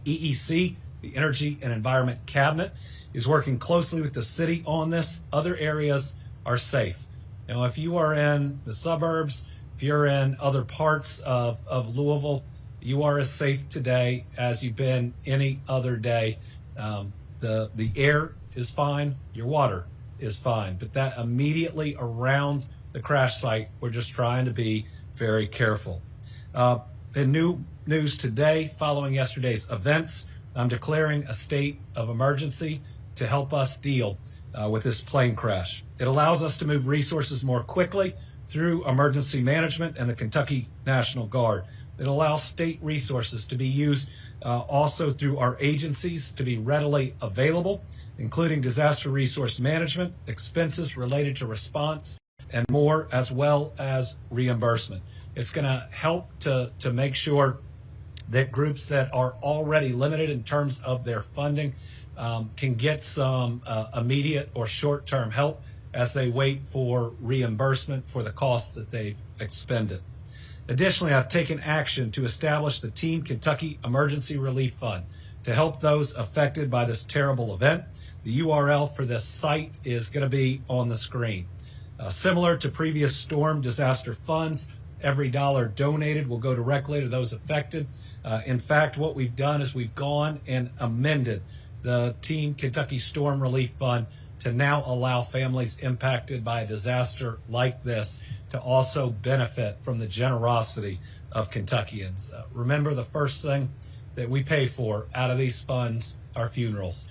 EEC, the Energy and Environment Cabinet, is working closely with the city on this. Other areas are safe. Now, if you are in the suburbs, if you're in other parts of Louisville, you are as safe today as you've been any other day. The air is fine, your water is fine, but that immediately around the crash site, we're just trying to be very careful. In new news today, following yesterday's events, I'm declaring a state of emergency to help us deal with this plane crash. It allows us to move resources more quickly through emergency management and the Kentucky National Guard. It allows state resources to be used also through our agencies to be readily available, including disaster resource management, expenses related to response, and more, as well as reimbursement. It's going to help to make sure that groups that are already limited in terms of their funding can get some immediate or short-term help as they wait for reimbursement for the costs that they've expended. Additionally, I've taken action to establish the Team Kentucky Emergency Relief Fund to help those affected by this terrible event. The URL for this site is going to be on the screen. Similar to previous storm disaster funds, every dollar donated will go directly to those affected. In fact, what we've done is we've gone and amended the Team Kentucky Storm Relief Fund to now allow families impacted by a disaster like this to also benefit from the generosity of Kentuckians. Remember, the first thing that we pay for out of these funds are funerals,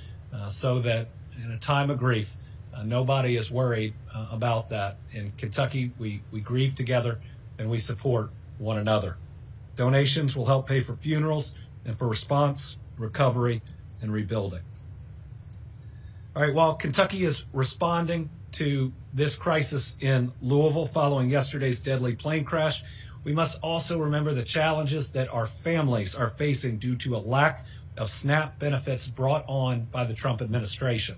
so that in a time of grief, nobody is worried about that. In Kentucky, we grieve together and we support one another. Donations will help pay for funerals and for response, recovery, and rebuilding. All right, while Kentucky is responding to this crisis in Louisville following yesterday's deadly plane crash, we must also remember the challenges that our families are facing due to a lack of SNAP benefits brought on by the Trump administration.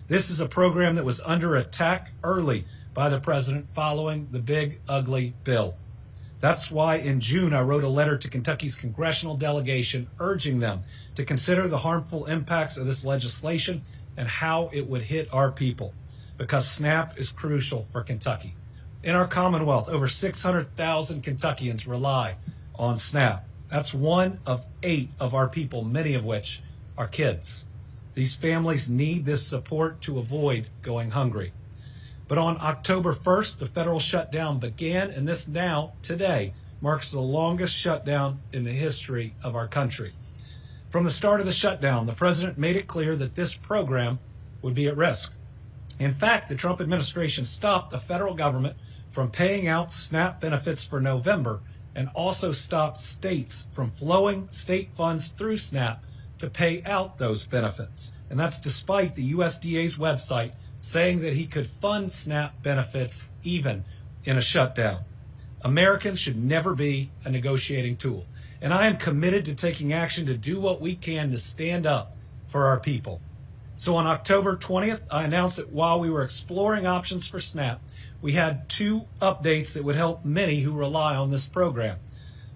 This is a program that was under attack early by the president following the big, ugly bill. That's why in June I wrote a letter to Kentucky's congressional delegation urging them to consider the harmful impacts of this legislation and how it would hit our people, because SNAP is crucial for Kentucky. In our Commonwealth, over 600,000 Kentuckians rely on SNAP. That's 1 of 8 of our people, many of which are kids. These families need this support to avoid going hungry. But on October 1st, the federal shutdown began, and this now, today, marks the longest shutdown in the history of our country. From the start of the shutdown, the president made it clear that this program would be at risk. In fact, the Trump administration stopped the federal government from paying out SNAP benefits for November and also stopped states from flowing state funds through SNAP to pay out those benefits. And that's despite the USDA's website saying that he could fund SNAP benefits even in a shutdown. Americans should never be a negotiating tool. And I am committed to taking action to do what we can to stand up for our people. So on October 20th, I announced that while we were exploring options for SNAP, we had 2 updates that would help many who rely on this program.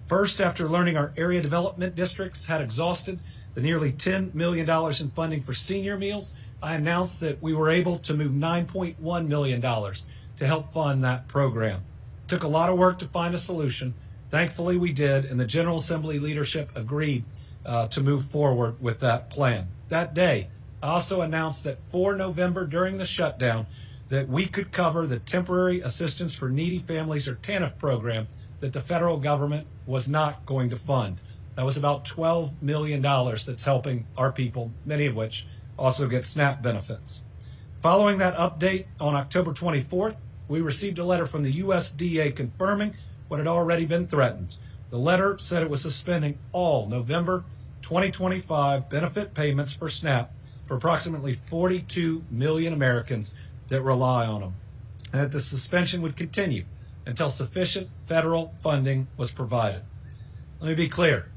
First, after learning our area development districts had exhausted the nearly $10 million in funding for senior meals, I announced that we were able to move $9.1 million to help fund that program. It took a lot of work to find a solution. Thankfully, we did, and the General Assembly leadership agreed to move forward with that plan. That day, I also announced that for November during the shutdown, that we could cover the Temporary Assistance for Needy Families, or TANF program, that the federal government was not going to fund. That was about $12 million that's helping our people, many of which also get SNAP benefits. Following that update on October 24th, we received a letter from the USDA confirming what had already been threatened. The letter said it was suspending all November 2025 benefit payments for SNAP for approximately 42 million Americans that rely on them, and that the suspension would continue until sufficient federal funding was provided. Let me be clear.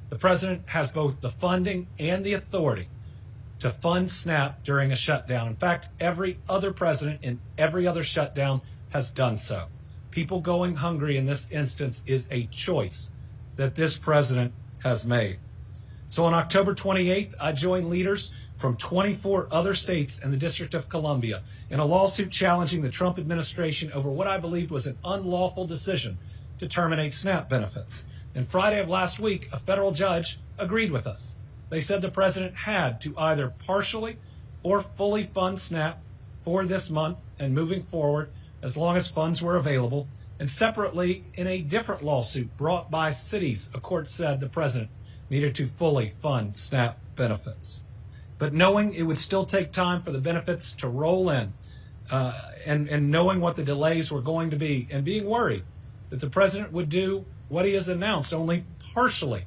The president has both the funding and the authority to fund SNAP during a shutdown. In fact, every other president in every other shutdown has done so. People going hungry in this instance is a choice that this president has made. So on October 28th, I joined leaders from 24 other states and the District of Columbia in a lawsuit challenging the Trump administration over what I believed was an unlawful decision to terminate SNAP benefits. And Friday of last week, a federal judge agreed with us. They said the president had to either partially or fully fund SNAP for this month and moving forward as long as funds were available. And separately, in a different lawsuit brought by cities, a court said the president needed to fully fund SNAP benefits. But knowing it would still take time for the benefits to roll in, and knowing what the delays were going to be, and being worried that the president would do what he has announced, only partially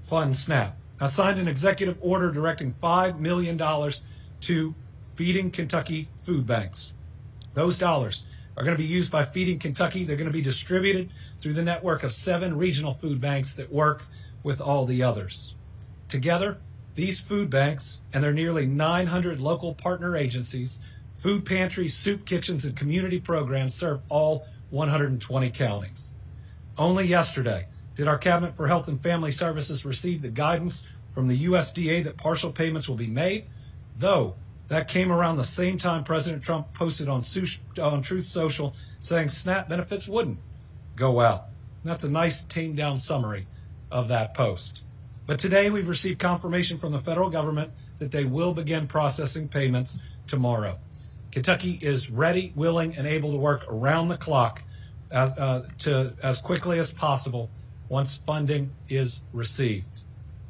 fund SNAP. I signed an executive order directing $5 million to Feeding Kentucky food banks. Those dollars are going to be used by Feeding Kentucky. They're going to be distributed through the network of 7 regional food banks that work with all the others. Together, these food banks and their nearly 900 local partner agencies, food pantries, soup kitchens, and community programs serve all 120 counties. Only yesterday did our Cabinet for Health and Family Services receive the guidance from the USDA that partial payments will be made, though that came around the same time President Trump posted on Truth Social saying SNAP benefits wouldn't go out. And that's a nice tamed down summary of that post. But today we've received confirmation from the federal government that they will begin processing payments tomorrow. Kentucky is ready, willing, and able to work around the clock as quickly as possible once funding is received.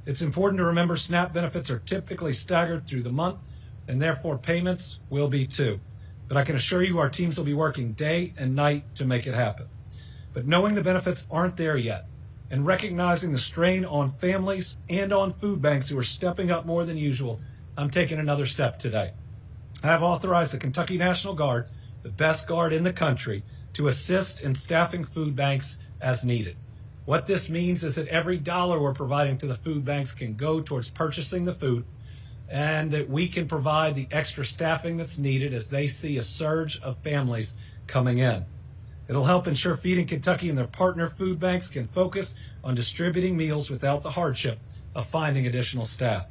It's important to remember SNAP benefits are typically staggered through the month, and therefore payments will be too. But I can assure you our teams will be working day and night to make it happen. But knowing the benefits aren't there yet, and recognizing the strain on families and on food banks who are stepping up more than usual, I'm taking another step today. I have authorized the Kentucky National Guard, the best guard in the country, to assist in staffing food banks as needed. What this means is that every dollar we're providing to the food banks can go towards purchasing the food, and that we can provide the extra staffing that's needed as they see a surge of families coming in. It'll help ensure Feeding Kentucky and their partner food banks can focus on distributing meals without the hardship of finding additional staff.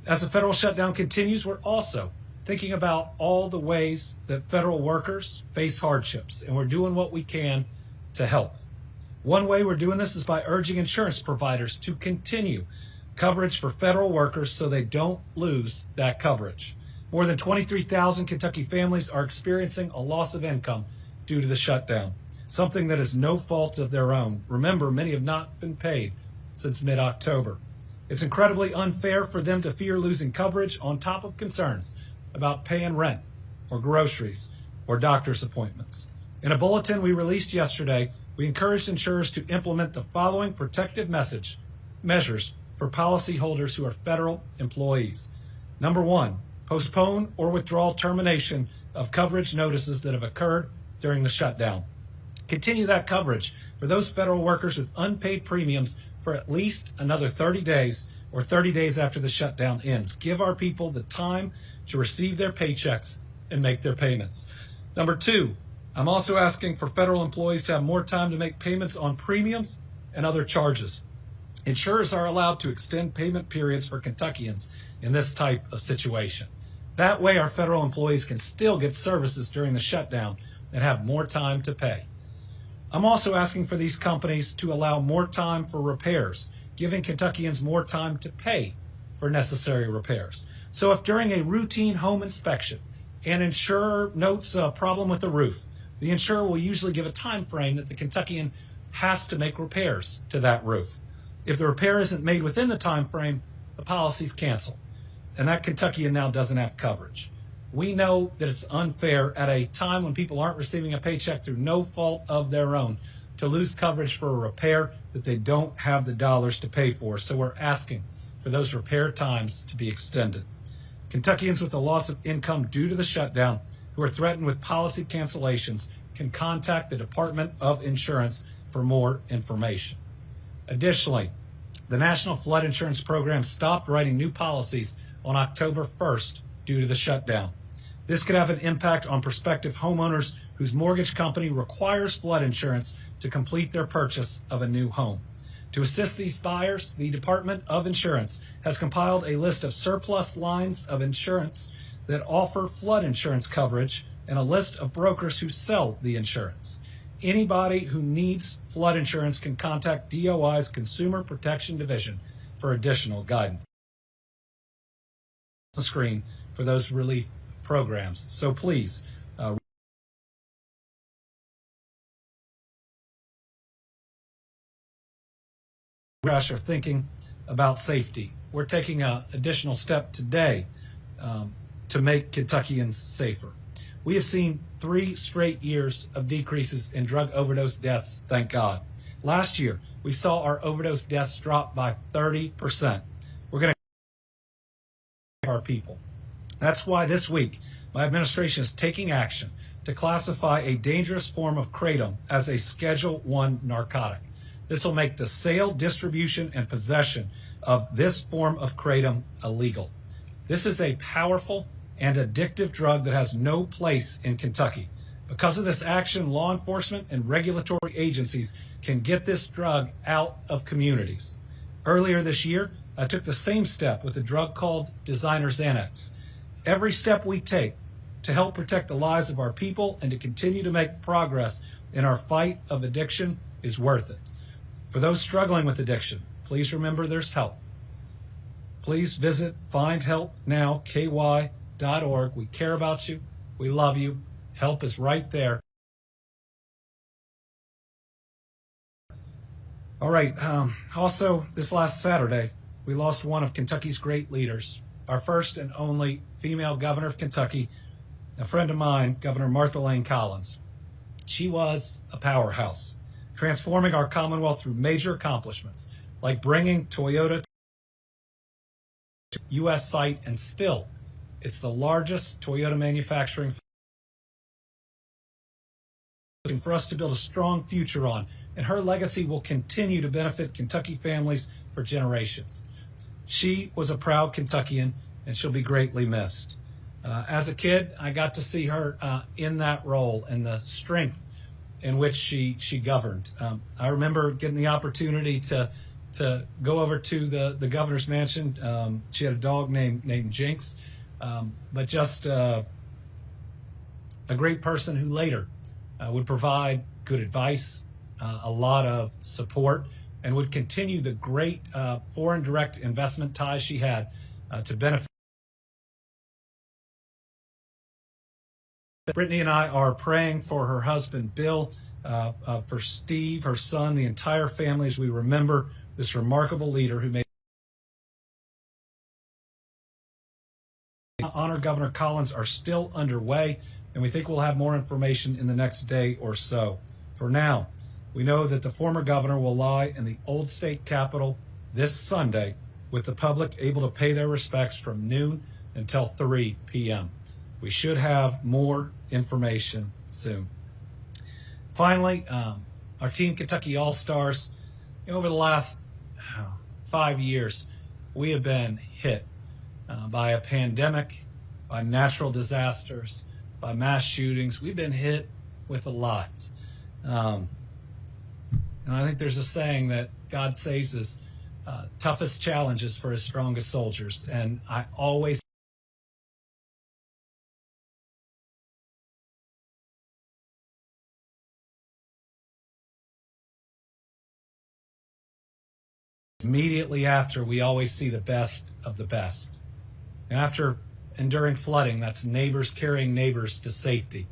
As the federal shutdown continues, we're also thinking about all the ways that federal workers face hardships, and we're doing what we can to help. One way we're doing this is by urging insurance providers to continue coverage for federal workers so they don't lose that coverage. More than 23,000 Kentucky families are experiencing a loss of income due to the shutdown, something that is no fault of their own. Remember, many have not been paid since mid-October. It's incredibly unfair for them to fear losing coverage on top of concerns about paying rent or groceries or doctor's appointments. In a bulletin we released yesterday, we encouraged insurers to implement the following protective measures for policyholders who are federal employees. Number 1, postpone or withdraw termination of coverage notices that have occurred during the shutdown. Continue that coverage for those federal workers with unpaid premiums for at least another 30 days or 30 days after the shutdown ends. Give our people the time to receive their paychecks and make their payments. Number 2, I'm also asking for federal employees to have more time to make payments on premiums and other charges. Insurers are allowed to extend payment periods for Kentuckians in this type of situation. That way, our federal employees can still get services during the shutdown and have more time to pay. I'm also asking for these companies to allow more time for repairs, giving Kentuckians more time to pay for necessary repairs. So if during a routine home inspection, an insurer notes a problem with the roof, the insurer will usually give a time frame that the Kentuckian has to make repairs to that roof. If the repair isn't made within the time frame, the policy's canceled, and that Kentuckian now doesn't have coverage. We know that it's unfair at a time when people aren't receiving a paycheck through no fault of their own to lose coverage for a repair that they don't have the dollars to pay for. So we're asking for those repair times to be extended. Kentuckians with a loss of income due to the shutdown who are threatened with policy cancellations can contact the Department of Insurance for more information. Additionally, the National Flood Insurance Program stopped writing new policies on October 1st due to the shutdown. This could have an impact on prospective homeowners whose mortgage company requires flood insurance to complete their purchase of a new home. To assist these buyers, the Department of Insurance has compiled a list of surplus lines of insurance that offer flood insurance coverage and a list of brokers who sell the insurance. Anybody who needs flood insurance can contact DOI's Consumer Protection Division for additional guidance. On the screen for those relief programs. So please, are thinking about safety. We're taking an additional step today to make Kentuckians safer. We have seen 3 straight years of decreases in drug overdose deaths, thank God. Last year, we saw our overdose deaths drop by 30%. We're going to our people. That's why this week, my administration is taking action to classify a dangerous form of kratom as a Schedule I narcotic. This will make the sale, distribution, and possession of this form of kratom illegal. This is a powerful and addictive drug that has no place in Kentucky. Because of this action, law enforcement and regulatory agencies can get this drug out of communities. Earlier this year, I took the same step with a drug called Designer Xanax. Every step we take to help protect the lives of our people and to continue to make progress in our fight of addiction is worth it. For those struggling with addiction, please remember there's help. Please visit findhelpnowky.org. We care about you. We love you. Help is right there. All right. Also, this last Saturday, we lost one of Kentucky's great leaders, our first and only female governor of Kentucky, a friend of mine, Governor Martha Lane Collins. She was a powerhouse, transforming our Commonwealth through major accomplishments, like bringing Toyota to U.S. site, and still, it's the largest Toyota manufacturing for us to build a strong future on, and her legacy will continue to benefit Kentucky families for generations. She was a proud Kentuckian, and she'll be greatly missed. As a kid, I got to see her in that role and the strength in which she governed. I remember getting the opportunity to go over to the governor's mansion. She had a dog named Jinx, but just a great person who later would provide good advice, a lot of support, and would continue the great foreign direct investment ties she had to benefit. Brittany and I are praying for her husband, Bill, for Steve, her son, the entire family, as we remember this remarkable leader who made honor Governor Collins are still underway, and we think we'll have more information in the next day or so. For now, we know that the former governor will lie in the old state capitol this Sunday, with the public able to pay their respects from noon until 3 p.m. We should have more information soon. Finally, our Team Kentucky All-Stars, over the last 5 years, we have been hit by a pandemic, by natural disasters, by mass shootings. We've been hit with a lot. And I think there's a saying that God saves his toughest challenges for his strongest soldiers. And I always immediately after, we always see the best of the best. After enduring flooding, that's neighbors carrying neighbors to safety.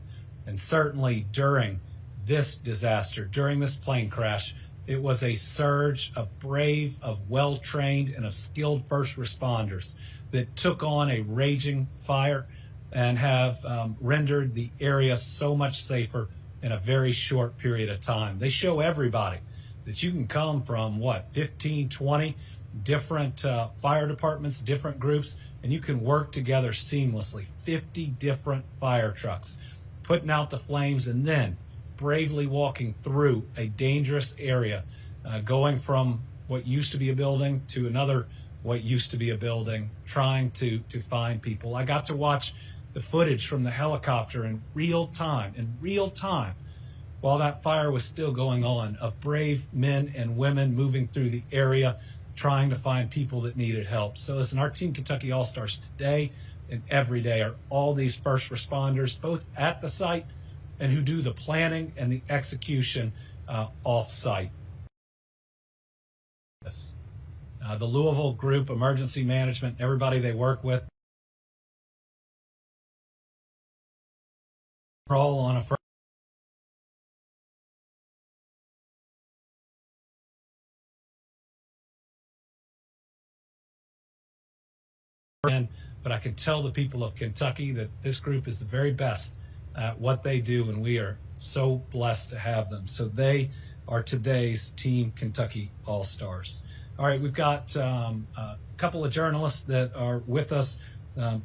And certainly during this disaster, during this plane crash, it was a surge of brave, of well-trained, and of skilled first responders that took on a raging fire and have rendered the area so much safer in a very short period of time. They show everybody that you can come from, 15, 20 different fire departments, different groups, and you can work together seamlessly. 50 different fire trucks putting out the flames and then bravely walking through a dangerous area, going from what used to be a building to another what used to be a building, trying to find people. I got to watch the footage from the helicopter in real time, while that fire was still going on, of brave men and women moving through the area, trying to find people that needed help. So listen, our Team Kentucky All-Stars today and every day are all these first responders, both at the site and who do the planning and the execution off-site. The Louisville group, emergency management, everybody they work with, all on a first. But I can tell the people of Kentucky that this group is the very best at what they do, and we are so blessed to have them. So they are today's Team Kentucky All-Stars. All right, we've got a couple of journalists that are with us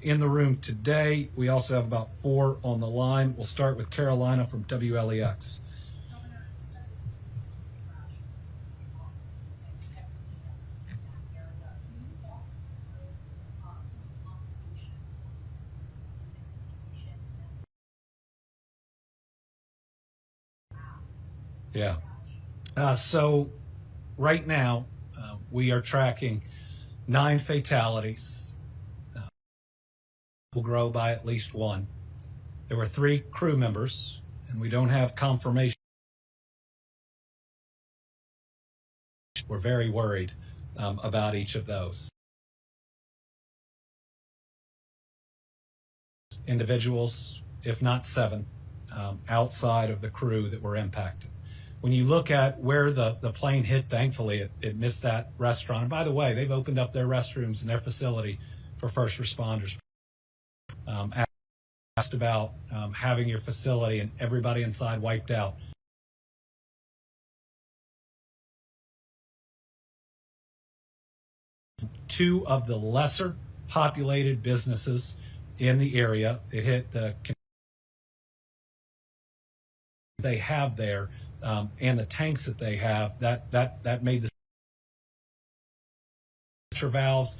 in the room today. We also have about 4 on the line. We'll start with Carolina from WLEX. Yeah. So right now, we are tracking 9 fatalities. Will grow by at least 1. There were 3 crew members, and we don't have confirmation. We're very worried about each of those. Individuals, if not 7, outside of the crew that were impacted. When you look at where the plane hit, thankfully it missed that restaurant. And by the way, they've opened up their restrooms in their facility for first responders. Asked about having your facility and everybody inside wiped out. Two of the lesser populated businesses in the area. It hit the they have there and the tanks that they have. That made the valves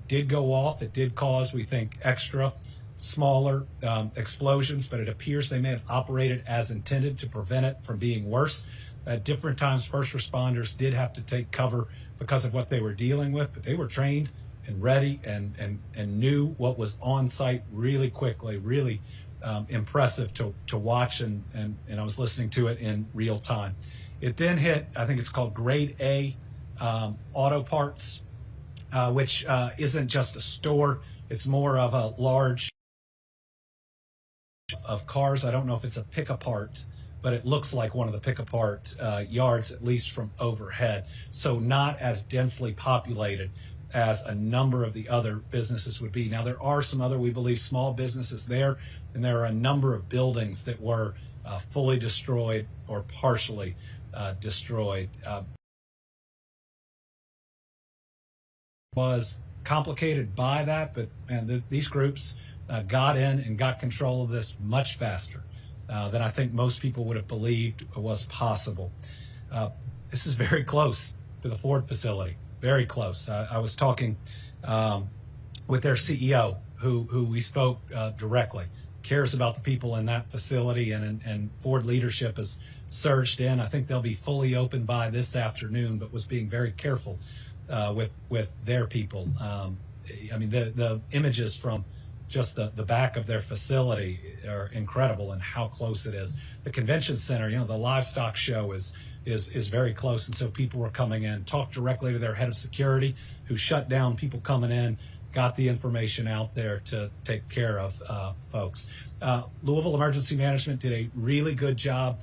did go off. It did cause, we think, extra smaller explosions, but it appears they may have operated as intended to prevent it from being worse. At different times, first responders did have to take cover because of what they were dealing with, but they were trained and ready and knew what was on site really quickly, really impressive to watch, and I was listening to it in real time. It then hit, I think it's called Grade A Auto Parts, which isn't just a store. It's more of a large of cars. I don't know if it's a pick-apart, but it looks like one of the pick-apart yards, at least from overhead. So not as densely populated as a number of the other businesses would be. Now, there are some other, we believe, small businesses there, and there are a number of buildings that were fully destroyed or partially destroyed. Was complicated by that, but man, these groups got in and got control of this much faster than I think most people would have believed was possible. This is very close to the Ford facility, very close. I was talking with their CEO, who we spoke directly, cares about the people in that facility, and Ford leadership has surged in. I think they'll be fully open by this afternoon, but was being very careful with their people. I mean, the images from just the back of their facility are incredible, and how close it is. The convention center, the livestock show is very close, and so people were coming in. Talked directly to their head of security, who shut down people coming in, got the information out there to take care of folks. Louisville Emergency Management did a really good job,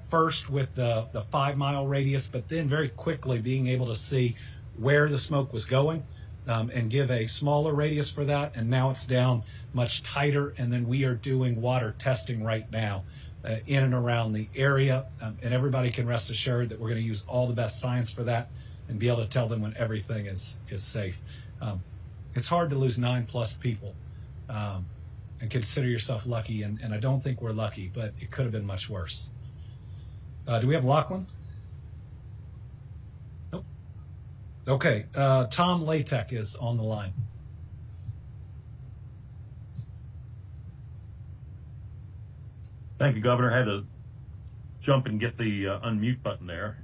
first with the 5-mile radius, but then very quickly being able to see where the smoke was going and give a smaller radius for that. And now it's down much tighter. And then we are doing water testing right now in and around the area. And everybody can rest assured that we're going to use all the best science for that and be able to tell them when everything is safe. It's hard to lose 9+ people and consider yourself lucky. And I don't think we're lucky, but it could have been much worse. Do we have Lachlan? Okay, Tom Latek is on the line. Thank you, Governor. I had to jump and get the unmute button there.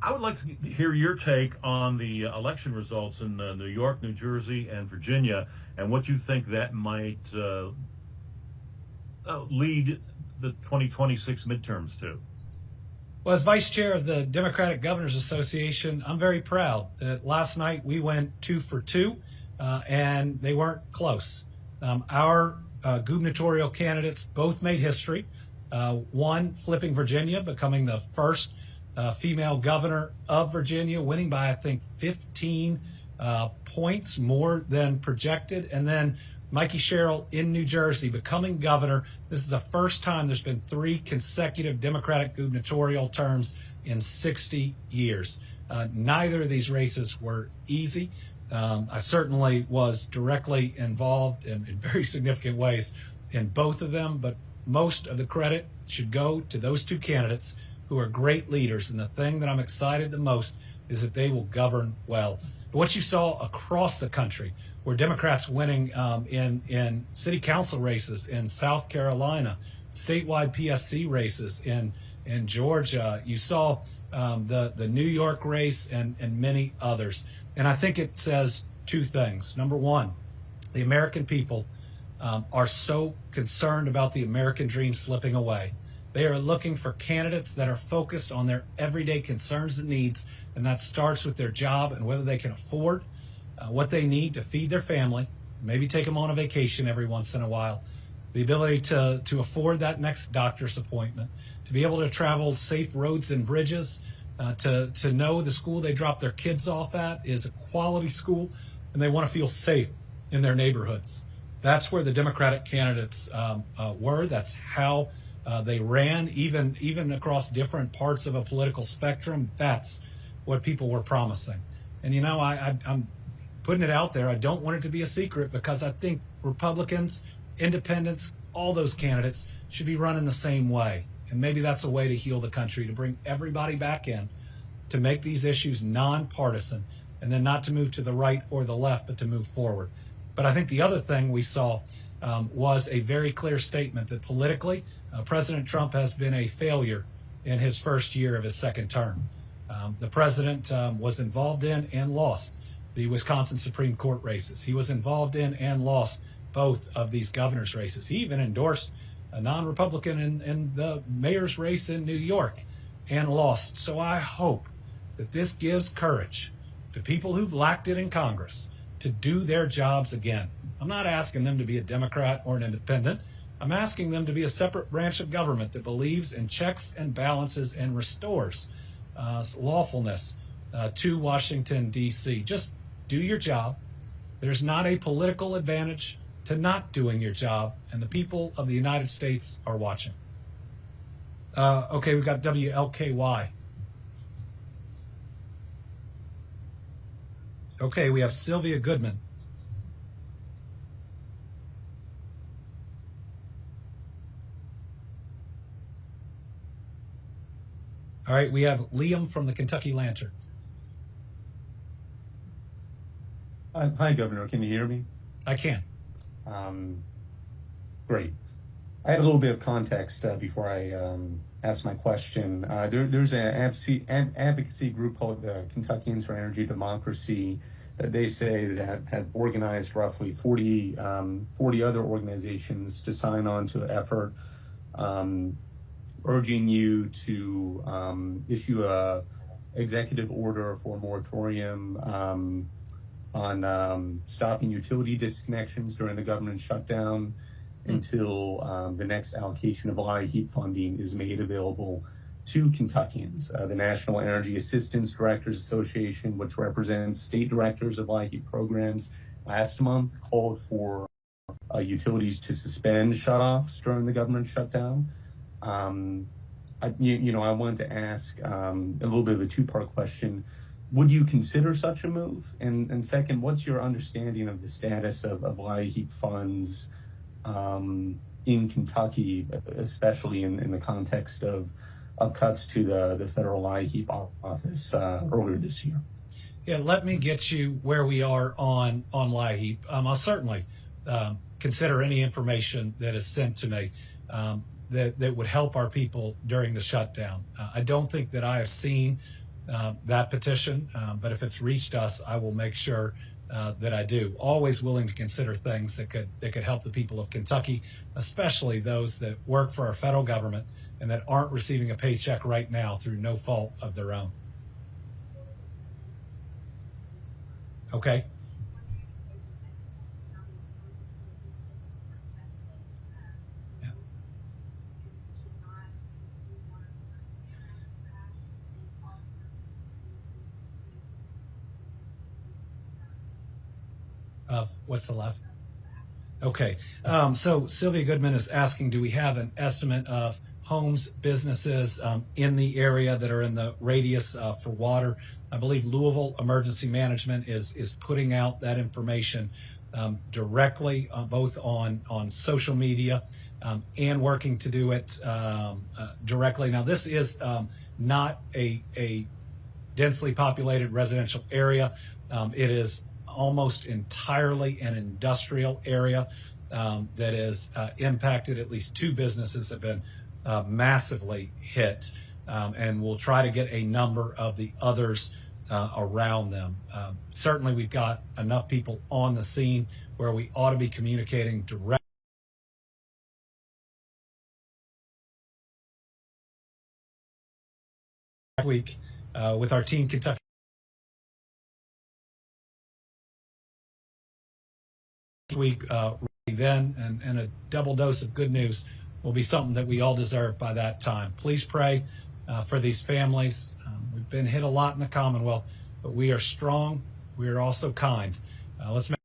I would like to hear your take on the election results in New York, New Jersey, and Virginia, and what you think that might lead the 2026 midterms to. Well, as vice chair of the Democratic Governors Association, I'm very proud that last night we went 2 for 2, and they weren't close. Our gubernatorial candidates both made history. One flipping Virginia, becoming the first female governor of Virginia, winning by, I think, 15 points more than projected. And then Mikey Sherrill in New Jersey becoming governor. This is the first time there's been 3 consecutive Democratic gubernatorial terms in 60 years. Neither of these races were easy. I certainly was directly involved in very significant ways in both of them, but most of the credit should go to those 2 candidates who are great leaders. And the thing that I'm excited the most is that they will govern well. But what you saw across the country were Democrats winning in city council races in South Carolina, statewide PSC races in Georgia. You saw the New York race and many others. And I think it says 2 things. Number one, the American people are so concerned about the American dream slipping away. They are looking for candidates that are focused on their everyday concerns and needs, and that starts with their job and whether they can afford what they need to feed their family, maybe take them on a vacation every once in a while, the ability to afford that next doctor's appointment, to be able to travel safe roads and bridges, to know the school they drop their kids off at is a quality school, and they want to feel safe in their neighborhoods. That's where the Democratic candidates were. That's how they ran, even across different parts of a political spectrum. That's what people were promising. And, you know, I'm putting it out there. I don't want it to be a secret because I think Republicans, independents, all those candidates should be running the same way. And maybe that's a way to heal the country, to bring everybody back in, to make these issues nonpartisan, and then not to move to the right or the left, but to move forward. But I think the other thing we saw was a very clear statement that politically, President Trump has been a failure in his first year of his second term. The president was involved in and lost the Wisconsin Supreme Court races. He was involved in and lost both of these governor's races. He even endorsed a non-Republican in the mayor's race in New York and lost. So I hope that this gives courage to people who've lacked it in Congress to do their jobs again. I'm not asking them to be a Democrat or an independent. I'm asking them to be a separate branch of government that believes in checks and balances and restores lawfulness to Washington, D.C. Just do your job. There's not a political advantage to not doing your job, and the people of the United States are watching. Okay, we've got WLKY. Okay, we have Sylvia Goodman. All right, we have Liam from the Kentucky Lantern. Hi, Governor. Can you hear me? I can. Great. I have a little bit of context before I ask my question. There's an advocacy group called the Kentuckians for Energy Democracy that they say that have organized roughly 40 other organizations to sign on to an effort urging you to issue a executive order for a moratorium on stopping utility disconnections during the government shutdown until the next allocation of LIHEAP funding is made available to Kentuckians. The National Energy Assistance Directors Association, which represents state directors of LIHEAP programs, last month called for utilities to suspend shutoffs during the government shutdown. I wanted to ask a little bit of a 2-part question. Would you consider such a move? And second, what's your understanding of the status of LIHEAP funds in Kentucky, especially in the context of cuts to the federal LIHEAP office earlier this year? Yeah, let me get you where we are on LIHEAP. I'll certainly consider any information that is sent to me. that would help our people during the shutdown. I don't think that I have seen that petition, but if it's reached us, I will make sure that I do. Always willing to consider things that could help the people of Kentucky, especially those that work for our federal government and that aren't receiving a paycheck right now through no fault of their own. Okay. What's the last? Okay. So Sylvia Goodman is asking, do we have an estimate of homes, businesses in the area that are in the radius for water? I believe Louisville Emergency Management is putting out that information directly, both on social media and working to do it directly. Now, this is not a densely populated residential area. It is almost entirely an industrial area that is impacted. At least 2 businesses have been massively hit, and we'll try to get a number of the others around them. Certainly, we've got enough people on the scene where we ought to be communicating directly week with our Team Kentucky. Week then, and a double dose of good news will be something that we all deserve by that time. Please pray for these families. We've been hit a lot in the Commonwealth, but we are strong. We are also kind. Let's make